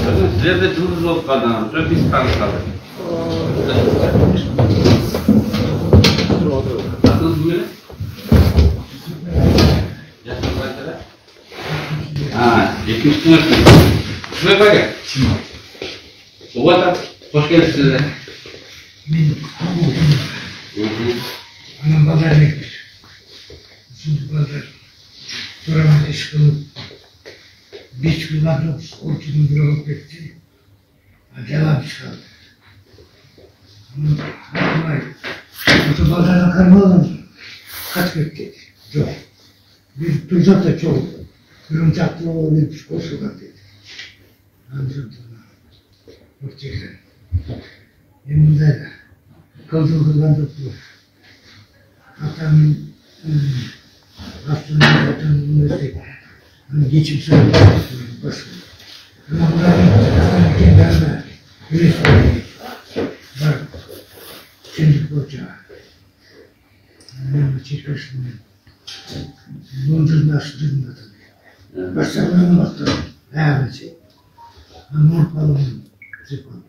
Sizlerde cüzdüz olup kaldan, sonra biz tanışalım. Nasılsınız bugün? Yaşınız kaçta? Ha, 70 sınırsınız. Şuraya bak ya. Oğuzhan, hoş geldiniz size. Anam pazara gitmiş. Şimdi pazar. Duramaz iş kılıp. Bir kullanıp ortadan durup gitti. Acayip çıkardı. Ama otobazara karmalı kaç gitti. Çok. Bir tuzak da çok. Yumuşaklı olmuş koşullar dedi. Anladım. Hoşçakalın. Yanımda kıldığı tuttu. Hatanın aslında hatanın öteki. Geçip söyledi. Başım. Ama bunların kendilerine güneş var. Şimdi koca. Benim çirkeşim. Bunun nasıl tabii. Başlarına baktım. Her şey. Ama falan. Zıplam.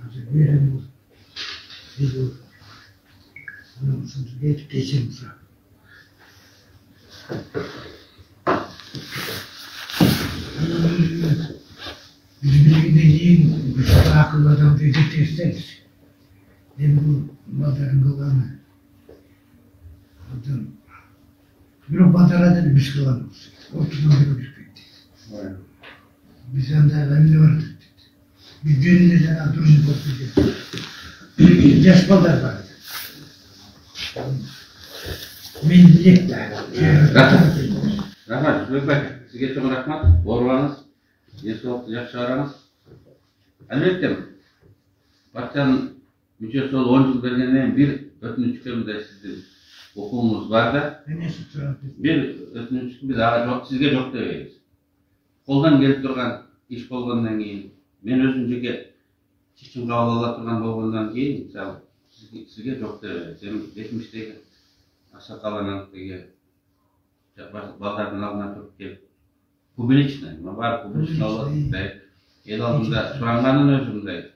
Hadi verelim. Video. Onun için geçelim sonra. Birbirine yiyin, akıllı adam dedirte isteriz. Hem bu pazarın kılanı. Adam. Bir o pazara dedi biz kılanımız. Ortadan bir ödük bitti. Bizden de ne var dedi. Biz dönülden duruşu baktık. Yaş pazar vardı. Millet de. Rahmat, şöyle sizge çok rahmat. Doğrularınız, yaxşı aranız. Elbette Bakcan mücadele 10 yıl vergenden bir ötünçükümüzde sizin okumunuz var da bir ötünçük daha sizge çok deyiz. Koldan gelip durgan iş bolgandan keyin men özümce çiçim kavlala turgan bolgandan keyin sizge çok deyiz. Hem geçmişteki aşağı kalan baldardan alına turup gelip publiçne, var publiçne alıp el aldığında soranganın özümde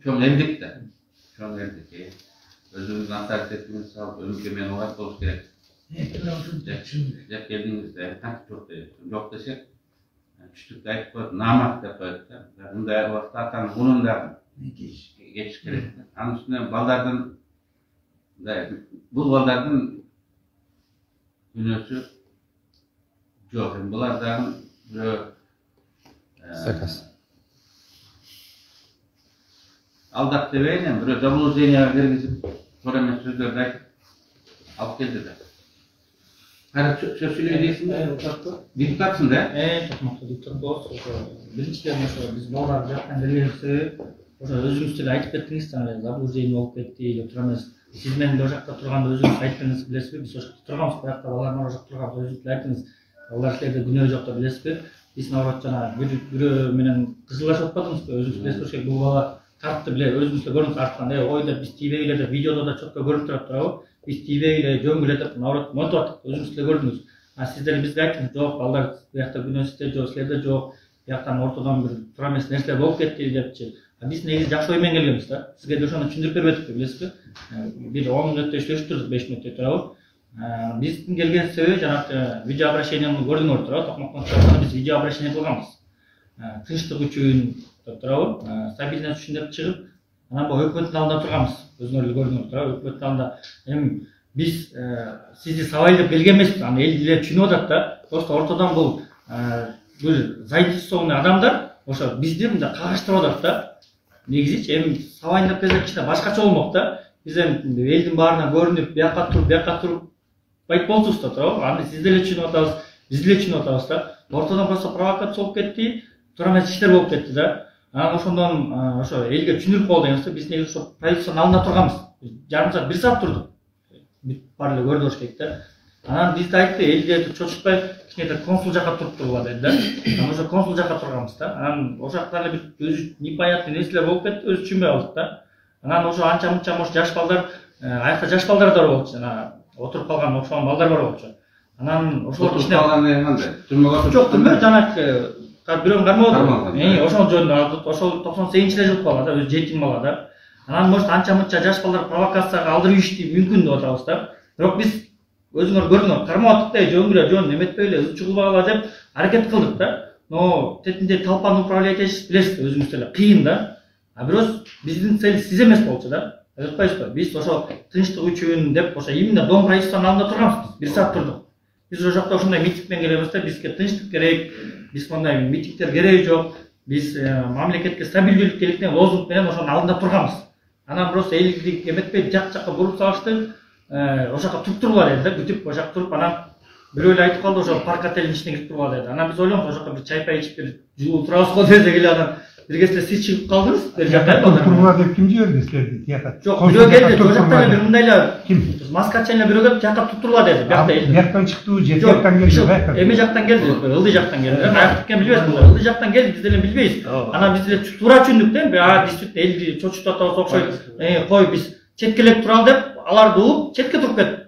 çok evdik de, çok evdik. Özümüzün antariketini sağlıp ömürgemen olarak oluz gerek. Yak geldiğinizde tank çok değil. Yok desek, küçük gayet koyup, namak da koyup da, bunda vakti atan bunun da geçiş gerek. Onun üstüne baldardan, bu baldardan günösü yok. Bulardan Sakas. Aldak deveyle bir Zabul Zeynep'e vergizip soramen sözlerde alıp geldi de. Hani söz söyleyeceksin de? Diputatsın da? To'qmoqda deputat bo'lsa, birinchidan biz bog'lar yoqqan belgisi o'sha o'zingiz tilda aytib ketdingiz, Zabul Zeynep olib ketdi deb turamiz. Siz men o'sha yoqda turganda o'zingiz aytdingiz, bilasizmi? Biz o'sha yoqda turganmiz, bu yoqda bolalar o'sha yoqda turgan o'zingiz aytdingiz. Ular sizlarda gunoh yo'q deb bilasizmi? Biz navbatchana biri bilan qizillashib o'tmadingizmi? O'zingiz bilasiz, o'sha bu bola tartibni bile o'zimizda ko'rib artganda, oyda biz TV'larda, videoda da çok ko'rib turibdi. Biz TV'yle jong'latib, navrat mo'totib o'zingizlar ko'rdingiz. Sizlar bizga aytdingiz, yo'q, ballar bu yoqda universitet yo'q, sizlarda yo'q, bu yoqdan o'rtadan bir turamas narsalar bo'lib ketdi debchi. Biz negiz yaxshi o'yman kelganmiz-da. Sizga o'shani tushuntirib berdik, bilasizmi? Bir 10 minutda ishlashib turdik, 5 minutda turib. Biz kelgan sebebi janob video обращениeni ko'rdingiz turib, to'qmoqdan chiqqanda biz video обращение qilganmiz. Tinchlik uchun turib, stabilnost uchun deb chiqib, ana bu hukumatning oldida turganmiz. O'zingizlar ko'rdingiz turib, hukumatning oldida hem biz sizni savol deb kelgan emasmiz. Ana ellar tushunadi-da, просто o'rtadan bu zainteresованный odamlar o'sha bizni bunda qarashtiradi-da. Negizichi hem savol deb kelganda boshqacha bo'lmoqda. Biz ham elning baridan ko'rinib, bu yoqqa turib bayt bo'lsa turib, ana sizlar uchun o'tamiz, bizlar uchun o'tamiz-da. O'rtadan просто provokatsiya bo'lib ketdi, turamas ishlar bo'lib ketdi-da. Ana o'shandan o'sha elga tushuntirib qo'yganmiz-da, biz nega o'sha politsiyaning oldida turganmiz. Yarim soat, 1 soat turdik. Barli ko'rdingizda. Ana bizda aytdi, elga cho'chitmay, kichkina konsul yoqqa turib turibdi dedi-da. Ana o'sha konsul yoqqa turganmiz-da. Ana o'sha yoqlarda bir o'zi непонятный narsalar bo'lib ketdi, o'zi tushunmay oldik-da. Ana o'sha ancha-muncha o'sha yosh bolalar, ayaqda yosh bolalar da bo'ldi. Ana o'tirib qolgan o'xshagan bolalar bor bo'ldi. Ana o'sha ishni qolgan qanday? Turmaga yo'q, demak, саат бирөөнү кармап Кармалган, отуруп ошол жөнүндө ошол 98 жылдык бала да өзү жетим бала да. Анан может анча мынча жаш балдар провокацияга алдырып ишти мүмкүн деп атабыз да. Бирок биз өзүңөр көрдүңөр кармап аттык да, жөн эле жөн эметпей эле ызы чугулбагыла деп аракет кылдык да. Но тетинде толпаны управлять этиш билесиз өзүңүз эле кыйын да. А бирок биздин цель сиз эмес болчу да. Айтпайсызбы? Биз ошо тынчтык үчүн деп ошо именно Дом правительствонун алдында турганбыз. Бир саат турдук. Биз ошол жакта ушундай митинг менен келебиз да, бизге тынчтык керек, биз мындай митингдер кереги жок, биз мамлекетке стабилдүүлүк керек деген лозунг менен ошонун алдында турганбыз. Анан просто элди эметпей жакка буруп салышты, ошол жака туруп тургула деди да, күтүп ошол жака туруп, анан бирөө эле айтып калды, ошо парк отелдин ичине кирип тургула деди. Анан биз ойлонуп ошол жака бир чай пай ичип бир жуулуп турабыз го десек эле, анан бир кезде сиз чыгып калдыңыз, бер жакка тургула деп ким жиберди силерди тияка? Жок, бирөө келди, ошол жакта бир мындай эле маскача эле бирөө келип тияка турула деди. Бияктан чыктыбы, же тияктан келдиби? Эми жактан келди, ылдый жактан келди. Каяктан экенин билбейбиз, ылдый жактан келди, биз деле билбейбиз. Анан биз деле туура түшүндүк да, действительно элди чочутуп атабыз окшойт. Кой биз четкелеп туралы деп, аларды угуп четке туруп кеттик.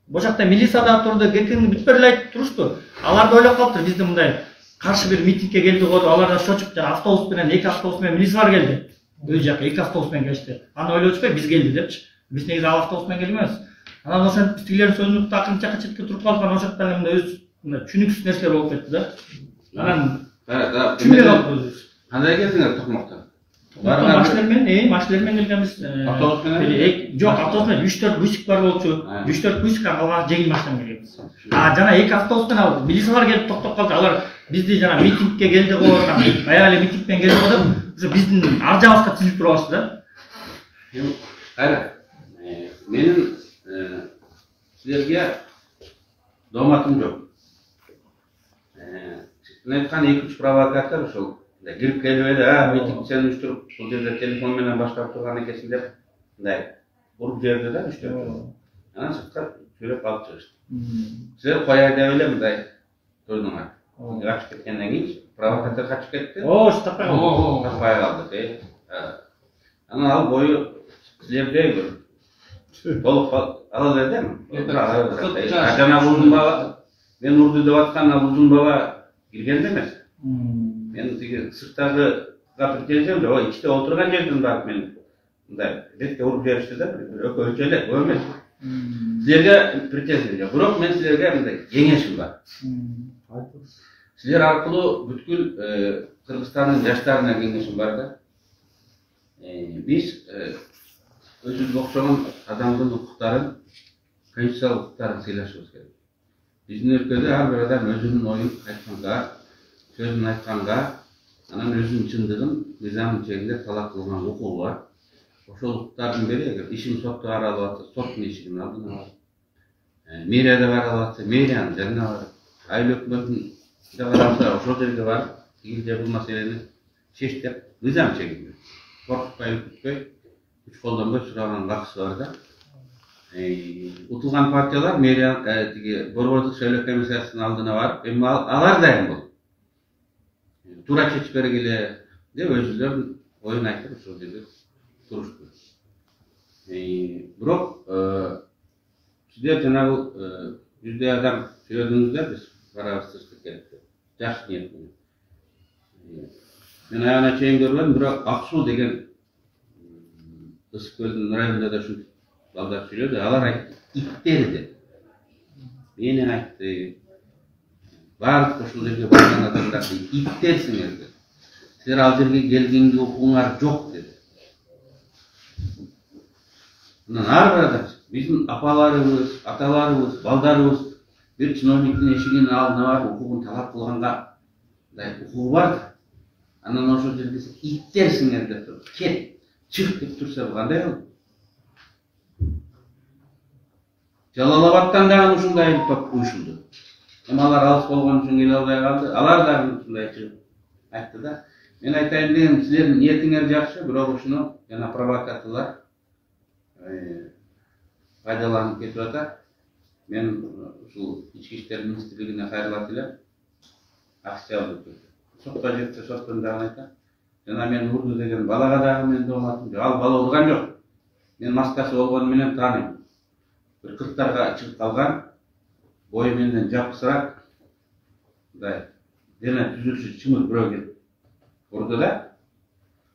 Бул жакта милиция да турду, кекин бүтпөр эле айтып турушту. Алар да ойлоп калыптыр, биздин мындай каршы бир митингге келди го деп, алар да чочуп, жана автобус менен, 2 автобус менен милициялар келди. Өз жака 2 автобус менен келишти. Аны ойлочупай биз келди депчи. Биз негизи ал автобус менен келбейбиз. Анан ошентип биз тигилердин сөзүн уктуп, акырын жака четке туруп калдык, анан ошол жакта мындай өз мындай түшүнүксүз нерселер болуп кетти да. Анан түнүп калдык. Кандай келдиңер Токмоктон? Машиналар менен келгенбиз. Автобус менен? Жок, автобус менен 3-4 бусик бар болчу. 3-4 бусик калган жеңил машина менен келгенбиз. Жана 2 автобус менен ал милициялар келип токтоп калды. Алар бизди жана митингге келди го, баягы эле митинг менен келди го деп, ушу биздин ар жагыбызга тизилип турабыз да. Кайра, менин силерге дооматым жок. Мен айткан 2-3 провокатор ошол кирип келип эле, митинг сен уюштуруп, бул жерде телефон менен баштап турган экенсиң деп, мындай уруп жиберди да, үчтөртү. Анан сыртка сүйлөп алып чыгышты. Силер кояй деп эле мындай турдуңар. Качып кеткенден кийин провокатор качып кетти. Таппай калды. Анан ал бою силердей бир толук ала бердим. Жана узун бала, мен урду деп аткан ал узун бала кирген эмес. Мен тиги сырттагы келсем, о ичте отурган жерден барып мен мындай бетке уруп жиберишти да, экөөчө эле эмес. Силерге претензия жок. Бирок мен силерге мындай кеңешим бар. Силер аркылуу бүткүл Кыргызстандын жаштарына кеңешим бар да. Биз өзүбүзгө окшогон адамдын укуктарын, конституциялык укуктарын сыйлашыбыз керек. Биздин өлкөдө ар бир адам өзүнүн оюн айтканга, сөзүн айтканга, анан өзүнүн чындыгын мыйзамдын чегинде талап кылган укугу бар. Ошол укуктардын бири эгер ишин сотто каралып атса, соттун эшигин алдына барып, мэрияда каралып атса, мэриянын жанына барып, айыл өкмөтүн каралса, ошол жерге барып, тигил же бул маселени чеч деп мыйзам чегинде. Коркутпай, үкүтпөй, күч колдонбой сураганын акысы бар да. Утулган партиялар мэрия тиги борбордук шайлоо комиссиясынын алдына барып, эми алар дайым болду. Тура чечип бергиле деп өзүлөрүнүн оюн айтып ошол жерде турушту. Бирок сиздер жанагы 100 адам сүйлөдүңүздөр, биз барабыз тынчтык керек деп. Жакшы ниет менен. Мен аягына чейин көрбөдүм, бирок Аксуу деген Ысык көлдүн районунда да ушинтип балдар сүйлөдү. Алар айтты, иттер деп. Менен айтты. Бардык ошол жерге барган адамдарды иттерсиңер деп. Силер ал жерге келгенге укугуңар жок деди. Анан ар бир адам, биздин апаларыбыз, аталарыбыз, балдарыбыз бир чиновниктин эшигинин алдына барып укугун талап кылганга укугу бар да. Анан ошол жерге иттерсиңер деп туруп, кет, чык деп турса кандай болот? Жалал-Абадтан дагы ушундай топ уюшулду. Эми алар алыс болгон үчүн келе албай калды. Алар дагы ушундай чыгып айтты да. Мен айтайын дегеним, силердин ниетиңер жакшы, бирок ушуну жана провокаторлор пайдаланып кетип атат. Мен ушул ички иштер министрлигине кайрылат элем. Акция алып жүрдүм. Сотко жетсе соттон дагы айтам. Жана мен урду деген балага дагы мен дооматым жок. Ал бала урган жок. Мен маскасы болгону менен тааныйм. Бир 40-тарга чыгып калган, бою менден жапсырак, мындай жана түзүүчү чымыр бирөө келип урду да,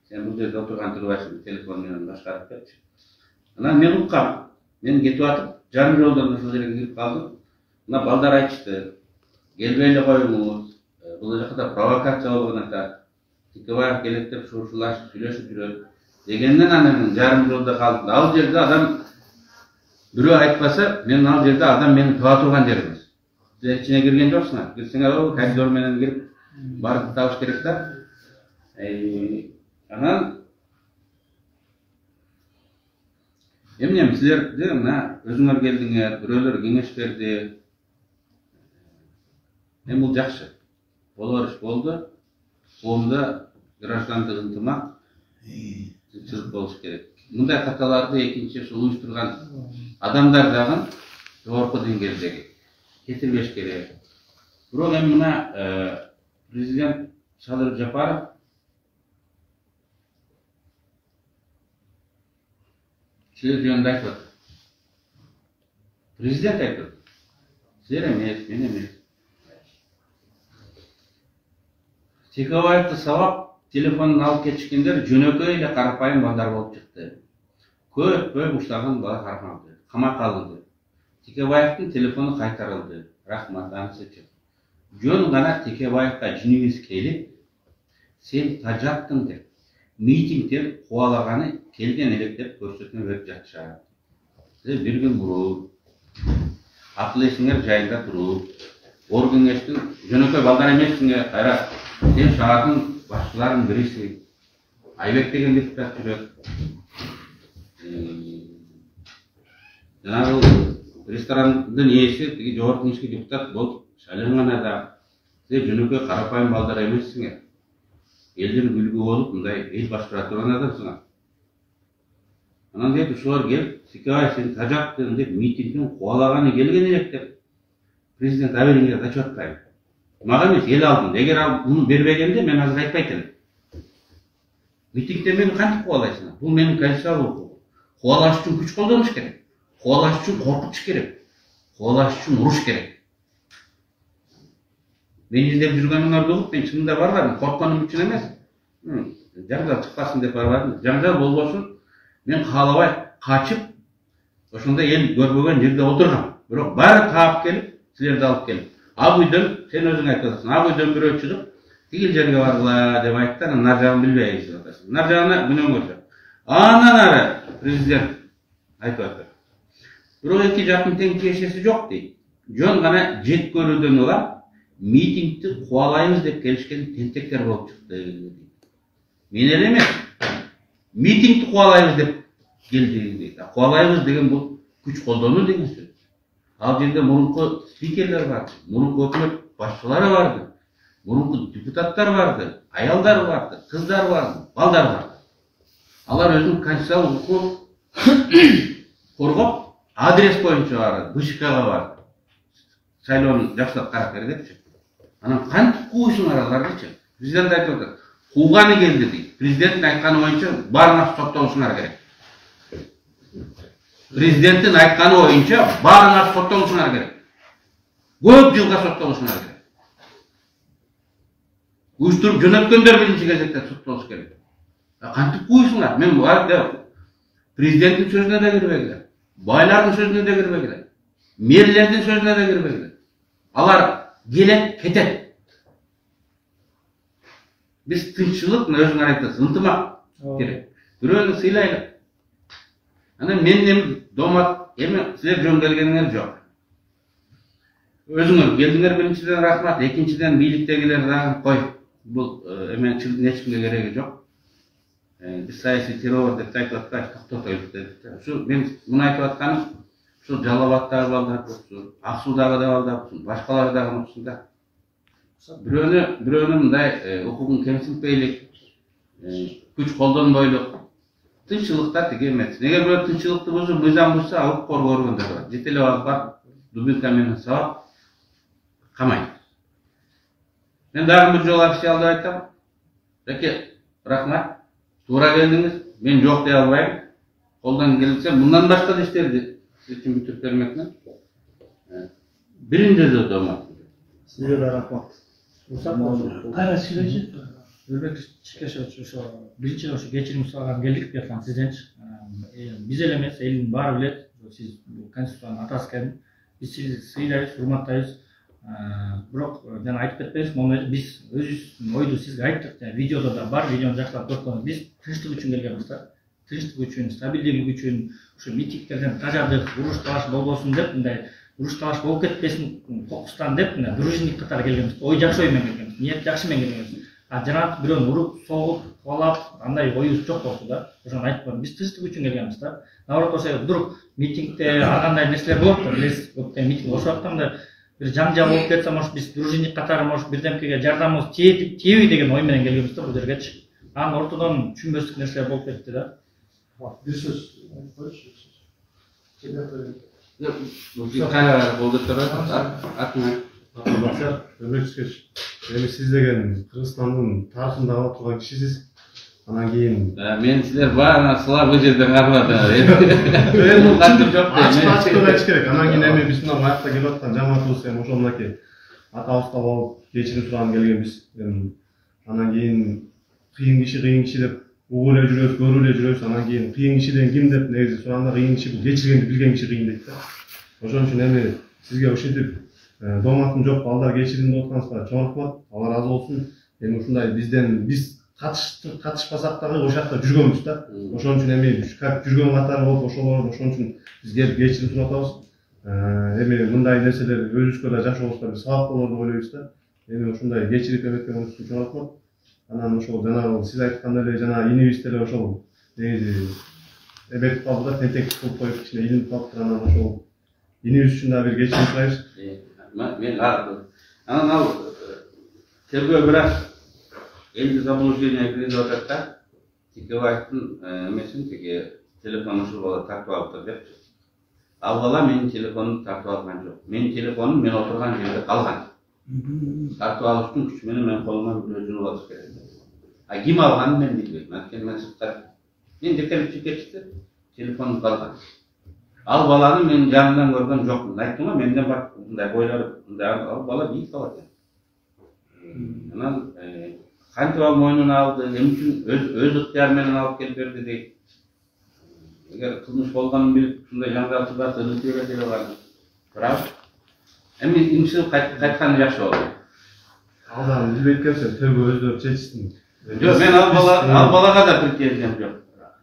сен бул жерде отурган турбайсың, телефон менен башкарып кетчи. Анан мен уккам, мен кетип атып, жарым жолдон ошол жерге кирип калдым. Мына балдар айтышты, келбей эле коюңуз, бул жакта провокация болгон атат. Тикебаев келет деп шушулашып сүйлөшүп жүрөт дегенден анан жарым жолдо калдым. Ал жерде адам бирөө айтпаса, мен ал жерде адам мени тыга турган жер эмес. Силер ичине кирген жоксуңар. Кирсеңер, коридор менен кирип барып табыш керек да. Анан эмне силерде мына өзүңөр келдиңер, бирөөлөр кеңеш берди. Мен бул жакшы. Болор иш болду. Коомдо граждандык ынтымак, тынччылык болуш керек. Мындай каталарды экинчи ушул уюштурган адамдар дагы жогорку деңгээлдеги кетирбеш керек. Бирок эми мына президент Садыр Жапаров силер жөнүндө айтып атат. Президент айтып атат. Силер эмес, мен эмес. Тикебаевди сабап телефонун алып кетишкендер жөнөкөй эле карапайым балдар болуп чыкты. Көп ушталган бала кармалды, камакка алынды. Тикебаевдин телефону кайтарылды. Рахмат, анысычы. Жөн гана Тикебаевга жинибиз келип, сен тажаттың деп, митингден кубалаганы келген элек деп көрсөтмө берип жатышат. Силер бир күн буруп, акыл эсиңер жайында туруп, ор кеңештин жөнөкөй балдар эмессиңер, кайра сен шаардын башчыларынын бириси. Айбек деген депутат жүрөт. Жанагы ресторандын ээси, тиги жогорку кеңешке депутат болуп шайланган адам. Силер жөнөкөй карапайым балдар эмессиңер. Элдин күлгү болуп, мындай эл башкара турган адамсыңар. Анан деп ушулар келип, Тикебаев сен тажаттың деп митингден кубалаганы келген элек деп президент абериңге качып атпайбы. Мага эмес, эл алдында. Эгер ал муну бербегенде мен азыр айтпайт элем. Митингде мени кантип кубалайсыңар? Бул менин конституциялык укугум. Кубалаш үчүн күч колдонуш керек. Кубалаш үчүн коркутуш керек. Кубалаш үчүн уруш керек. Мен издеп жүргөнүңөрдү угуп, мен чынында барбадым, коркконум үчүн эмес. Жаңжал чыкпасын деп барбадым. Жаңжал болбосун, мен каалабай качып, ошондо эл көрбөгөн жерде отургам. Бирок баары таап келип, силерди алып келип. Ал үйдөн, сен өзүң айтып атасың, ал үйдөн бирөө чыгып, тигил жерге баргыла деп айтты, анан нар жагын билбей айтып атасың. Нар жагына күнөөң көрсөт. Анан ары президент айтып атты. Бирок эки жактын тең тиешеси жок дейт. Жөн гана жек көрүүдөн улам митингди кубалайбыз деп келишкен тентектер болуп чыкты. Мен эле эмес. Митингди кубалайбыз деп келди дейт. Кубалайбыз деген бул күч колдонуу деген сөз. Ал жерде мурунку спикерлер бар, мурунку өкмөт башчылары барды, мурунку депутаттар барды, аялдар барды, кыздар барды, балдар барды. Алар өзүнүн конституциялык укугун коргоп, адрес боюнча барды, БШКга барды. Шайлоону жакшылап карап бер депчи. Анан кантип кууйсуңар алардычы? Президент айтып атат, кууганы келди дейт. Президенттин айтканы боюнча баарыңар соттолушуңар керек. Президенттин айтканы боюнча баарыңар соттолушуңар керек. Көп жылга соттолушуңар керек. Уюштуруп жөнөткөндөр биринчи кезекте соттолуш керек. Кантип кууйсуңар? Мен президенттин сөзүнө да кирбегиле, байлардын сөзүнө да кирбегиле, мэрлердин сөзүнө да кирбегиле. Алар келет, кетет. Биз тынччылык, өзүңөр айтасыз, ынтымак керек. Бирөөнү сыйлайлы. Анан мен домат, эми силер жөн келгениңер жок. Өзүңөр келдиңер, биринчиден рахмат, экинчиден бийликтегилер дагы кой. Бул эме чылдын эчкимге кереги жок. Биз саясий террор деп айтып атпайбыз, токтотойлук деп. Ушу мен муну айтып атканым, ушу Жалал Абаддагы балдар болсун, Ак Суудагы да балдар болсун, башкалар дагы болсун да. Бирөөнү мындай укугун кемсинтпейлик, күч колдонбойлук. Тынччылыкта тиги эмес. Эгер бирөө тынччылыкты бузуп, мыйзам бузса, алып коргоргондар бар. Жетелеп алып барып, дубинка менен сабап камайт. Мен дагы бир жолу официалдуу айтам. Жаке, рахмат. Туура келдиңиз. Мен жок дей албайм. Колдон келсе, мындан башка да иштерди. Сиз үчүн бүтүп бермекмин. Биринде да домат. Сизге да рахмат. Kara süreci. Özbek Çikeş ошо биринчи ошо кечирим сураган келдик бияктан сизденчи. Биз эле эмес, элдин баары билет. Сиз конституциянын атасы экенин. Биз сизди сыйлайбыз, урматтайбыз. Бирок жана айтып кетпейбиз, могу биз өзүбүздүн ойду сизге айттык. Видеодо да бар, видеону жакшылап көрсөңүз, биз тынчтык үчүн келгенбиз да. Тынчтык үчүн, стабилдүүлүк үчүн, ушу митингтерден тажадык, уруш талаш болбосун деп, мындай уруш талаш болуп кетпесин кокустан деп, мына дружинник катары келгенбиз. Ой жакшы ой менен келгенбиз, ниет жакшы менен келгенбиз. Жанат бирөөнү уруп, согуп, кубалап, андай оюбуз жок болчу да. Ошону айтып коем. Биз тынчтык үчүн келгенбиз да. Наоборот, ошо вдруг митингде ар кандай нерселер болот да, билесиз, көптөгөн митинг ошол вакытта бир жаңжал болуп кетсе, может биз дружинник катары может бирдемкеге жардамыбыз тийеби деген ой менен келгенбиз да бул жергечи. Анын ортодон түшүнбөстүк нерселер болуп кетти да. Bir söz koymuş. Кайра болду турат, атына. Baksa Özbek Çikeş. Эми сиз деген Кыргызстандын тарыхында кала турган кишисиз. Анан кийин Мен силер баарына сылап бул жерден карап атам. Ачык айтыш керек. Анан кийин эми биз мына аякта келип аткан жамаатыбыз эми ошол мынакей атабызга болуп кечирим сураган келгенбиз. Анан кийин кыйын киши деп угуп эле жүрөбүз, көрүп эле жүрөбүз. Анан кийин кыйын кишиден ким деп негизи сураганда кыйын киши бул кечиргенди билген киши кыйын дейт да. Ошон үчүн эми сизге ушинтип дооматым жок, балдар кечирим деп атканыңызга чоң рахмат. Алла разы болсун. Эми ушундай биз катышпасак дагы ошол жакта жүргөнбүз да. Ошон үчүн эми жүргөн катары болуп ошолор ошон үчүн биз келип кечирим сурап атабыз. Эми мындай нерселер өзүбүзгө да жакшы болсо биз сабак болор деп ойлойбуз да. Эми ушундай кечирип эметкениңиз үчүн чоң рахмат. Анан ошол жанагы сиз айткандай эле жана инибиз деле ошол негизи эметип калды да, тентектик кылып коюп кичине илинип калыптыр. Анан ошол инибиз үчүн дагы бир кечирим сурайбыз. Мен анан ал тергөө бирок элди заблуждение киргизип атат да. Тикебаевдин эмесин тиги телефон ушул бала тартып алыптыр депчи. Ал бала менин телефонумду тартып алган жок. Менин телефонум мен отурган жерде калган. Тартып алыштын күчү менен менин колуман бирөө жунуп алыш керек. А ким алганын мен билбейм. Анткени мен сырткар мен жетеликчи кетти, телефонум калган. Ал баланы мен жанымдан көргөн жокмун. Айттым го, менден бар мындай бойлор, мындай ал бала бийик бала экен. Анан кантип ал мойнуна алды, эмне үчүн өз ыктыяры менен алып келип берди дейт. Эгер кылмыш болгонун билип, ушундай жаңгал чыгарса өтө бере алган. Бирок эми имшил кайтканы жакшы болду. Алдан билбейт экенсиң, тергөө өздөрү чечсин. Жок, мен ал балага да претензиям жок.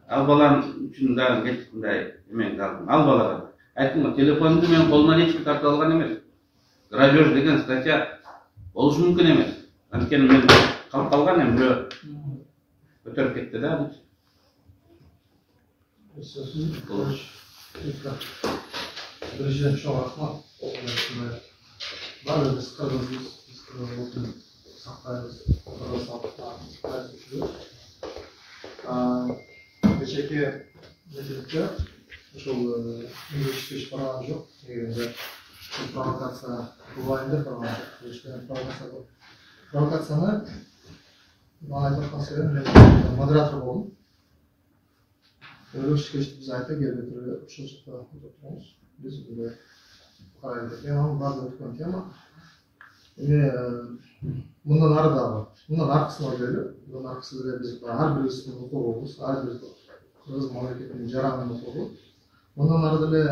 Ал баланын үчүн дагы кетип мындай эмен калдым. Ал балага айттым го, телефонду мен колуман эч ким тартып алган эмес. Грабеж деген статья болушу мүмкүн эмес. Анткени мен калып калган эми бирөө көтөрүп кетти да. Біріншіден чоң рахмат. Барлығы біз қырғызбыз, біз қырғыз ұлтын сақтаймыз, қырғыз салттарын жүріп. Кешеке митингте ошол университет барган жок. Негизинде провокация болайын деп барган. Провокацияны мага айтып аткан себебим мен модератор болдум. Университет биз айтып келбетире ушул жакта отурабыз. Biz burada karaydık. Yani bazı bir tema. Bundan arada, bundan arkasına geliyor. Bundan arkasında biz her birisinin hukukumuz, her bir Kırgız memleketinin jarağının hukuku. Bundan arada bile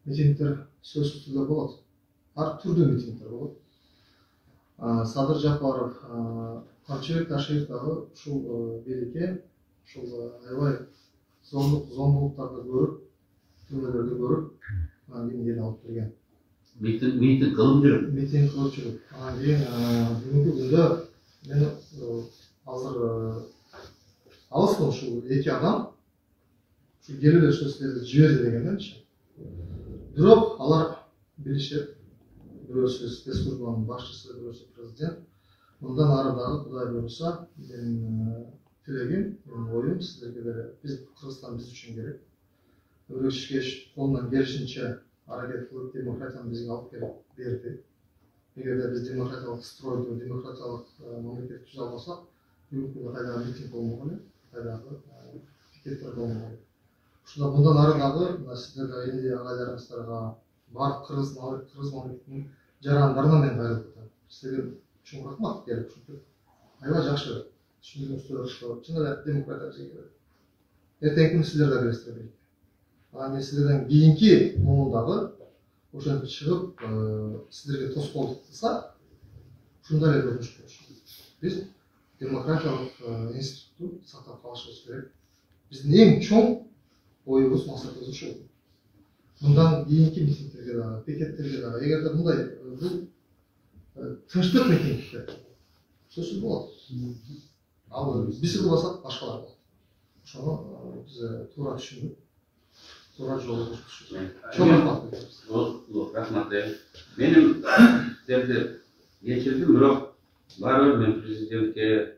mitingler söz konusu болады. Her türlü mitingler болады. Sadır Japarov, Kamçılık Taşıyık'tағы şu birlikte, şu aybay zombuluklarda görüp, türmelerde görüp, andan keyin yeni alıp kelgen. Miting kılıp жүрүп. Miting kılıp жүрүp. Andan keyin бүгүнкү күндө мен азыр алыстым şu эки адам şu келеле сөздөрдү жиберди дегенденчи. Бирок алар билишет, бирөөсү спецслужбанын башчысы, бирөөсү президент. Мындан ары дагы Кудай буйруса, менин тилегим, менин оюм сиздерге деле биз Кыргызстан биз үчүн керек. Özbek kolundan gelişince hareket kılıp demokratiyani bizge alıp gelip berdi. Eğer biz demokratiyalık stroydu, demokratiyalık memleket güzel olsa, бүгүнкү кайдагы митинг болмогон, кайдагы пикеттер болмогон. Ушунда мындан ары дагы сиздерге энди агайларыңыздарга бар Кыргыз мамлекетинин жарандарына мен кайрылып атам. Сиздерге Чоң рахмат келип ушинтип аябай жакшы түшүндүрүңүздөр ошо чын эле демократия жегиби. Эртеңки күнү силер да билесиздер белки. Анан силерден кийинки муундагы ошентип чыгып силерге тоскоолдук кылса ушундай эле көрүнүш болушу керек. Биз демократиялык институтту сактап калышыбыз керек. Биздин эң чоң оюбуз, максатыбыз ушул. Мындан кийинки митингтерге дагы, пикеттерге дагы, эгерде мындай бул тынчтык митингтер сөзсүз болот. Ал биз кылбасак башкалар болот. Ошону биз туура түшүнүп, туура жолго түшүшүбүз. Чоң рахмат. Рахмат. Менин силерди кечирдим, бирок баары бир мен президентке,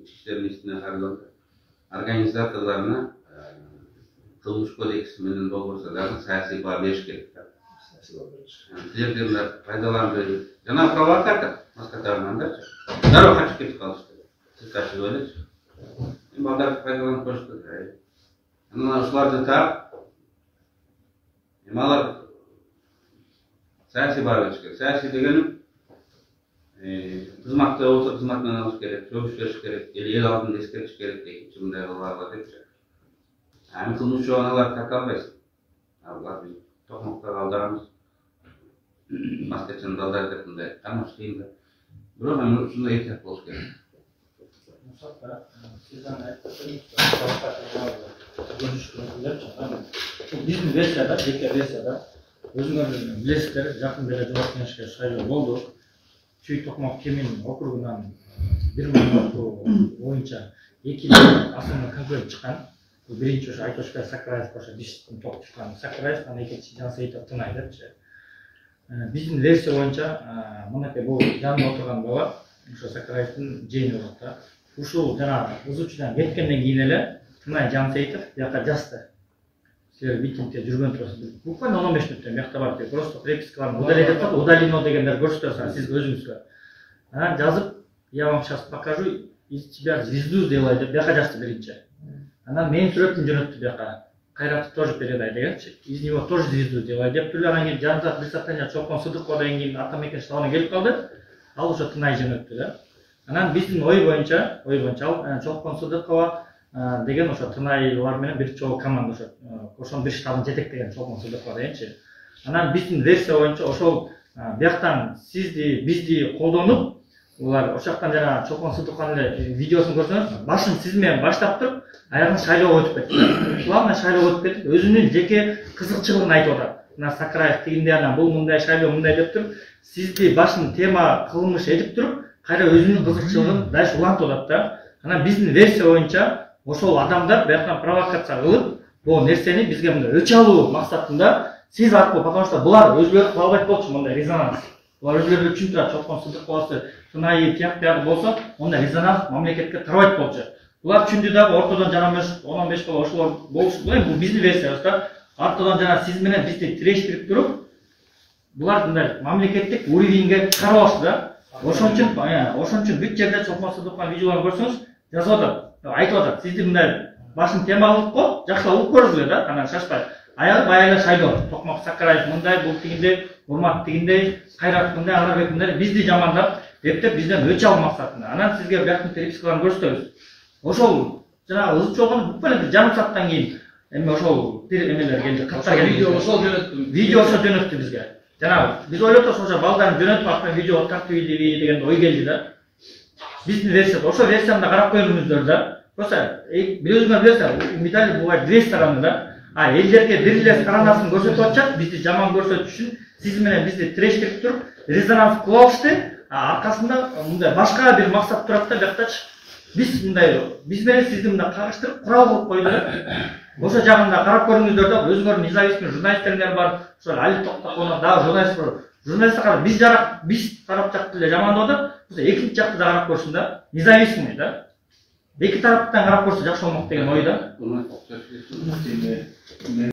ички иштер министрине, организаторларына кылмыш кодекси менен болбосо дагы саясий баа бериш керек. Силерден пайдаланды. Жана провокатор маскатарындачы. Дароо качып кетип калышты. Сиз качып элечи. Балдар пайдаланып коюшту. Анан ушуларды таап, алар саясий баа бериш керек. Саясий дегеним кызматта болсо кызматынан алыш керек, жогуш бериш керек, эл алдында эскертиш керек дейт. Мындай кылбагыла депчи. Аны кылмыш аналар тарта албайсың. Алар биз токмокто калдырабыз. Маскачын балдар деп мындай кармаш кыйын да. Бирок аны ушундай этият болуш керек. Биздин версияда, жеке версияда өзүңөр билесиздер, жакында эле жогорку кеңешке шайлоо болду. Чүй Токмок Кемин округунан 1000 боюнча 2 асылына конкурент чыккан. Биринчи ошо Айтошбек Сакараев ошо диштиктин топ чыккан Сакараев, анан экинчи Жансейитов Тынай депчи. Биздин версия боюнча мынакей бул жанында отурган бала ошо Сакараевдин жээни болот да. Ушул жанагы ызычудан кеткенден кийин эле Тынай Жансейитов бияка жазды. Силер митингде жүргөн турасыздар. Буквально 15 мүнөттөн бияка барып, просто припискаларды удалено дегендер көрсөтөсүң сиз өзүңүзгө. Анан жазып, я вам сейчас покажу, из тебя звезду сделаю деп бияка жазды биринчи. Анан менин сүрөтүм жөнөттү бияка. Кайратты тоже передай дегенчи. Из него тоже звезду делай деп туруп анан кийин жанында преступление Чолпон Сыдыкова деген кийин Атамекен штабына келип калды. Ал ошо Тынай жөнөттү да. Анан биздин ой боюнча ал Чолпон Сыдыкова деген ошо Тынайлар менен бир чогуу команда ошонун бир штабын жетектеген Чолпон Сыдыкова дегенчи. Анан биздин версия боюнча ошол бияктан сизди бизди колдонуп улар ошоктан жана Чолпон Сыдыкованын эле видеосун көрсөңүз, башын сиз менен баштап туруп, аягын шайлоого өтүп кетти. Плавно шайлоого өтүп кетип, өзүнүн жеке кызыкчылыгын айтып атат. Мына Сакараев тигиндей анан бул мындай шайлоо мындай деп туруп, сизди башын тема кылмыш этип туруп, кайра өзүнүн кызыкчылыгын дальше улантып атат да. Анан биздин версия боюнча ошол адамдар бияктан провокация кылып, бул нерсени бизге мындай өч алуу максатында сиз аркылуу, потому что булар өзүлөрү кыла албайт болчу мындай резонанс. Булар өзүлөрү түшүнүп Чолпон Сыдыковасы Тынайы тияк болсо, онда резонанс мамлекетке тарабайт болчу. Булар түшүндү дагы ортодон жана 15 бала ошолор болушу керек. Бул биздин версиябыз да. Ортодон жана сиз менен бизди тирештирип туруп, булар мындай мамлекеттик уровеньге чыгарып алышты да. Ошон үчүн бүт жерде Чолпон Сыдыковдун видеолорун көрсөңүз, жазып атат, айтып атат. Сизди мындай башын тема кылып коюп, жакшылап угуп көрүңүздөр да, анан шашпай. Аягы баягы шайлоо. Токмок Сакараев мындай, бул тигиндей, Урмат тигиндей, Кайрат мындай, Аларбек мындай, бизди жамандап, деп бизден өч алуу максатында. Анан сизге бияктын перепискаларын көрсөтөбүз. Ошол жанагы ызы чогуу буквально бир жарым сааттан кийин эми ошол бир эмелер келди, каттар келди. Видео ошол жөнөттү бизге. Жанагы биз ойлоттук ошо балдарын жөнөтүп артынан видео тартып ийди деген ой келди да. Биздин версия, ошо версияны да карап көрүңүздөр да. Просто бирөөзүңөр билесиздер, медаль бувает две стороны да. А элдерге бир эле сторонасын көрсөтүп атышат, бизди жаман көрсөтүш үчүн сиз менен бизди тирештирип туруп, резонанс кылып алышты. Аркасында мындай башка бир максат турат да, бияктачы. Биз мындай, биз менен сизди мындай кагыштырып, курал кылып койду да. Ошо жагында карап көрүңүздөр да, өзүңөрдүн независимый журналисттериңер бар, ошол Али Токтоконов дагы журналист бар. Журналистке карап биз тарап жакты эле жамандап атат, экинчи жакты да карап көрсүн да, независимый да. Эки тараптан карап көрсө жакшы болмок деген ой да. Мен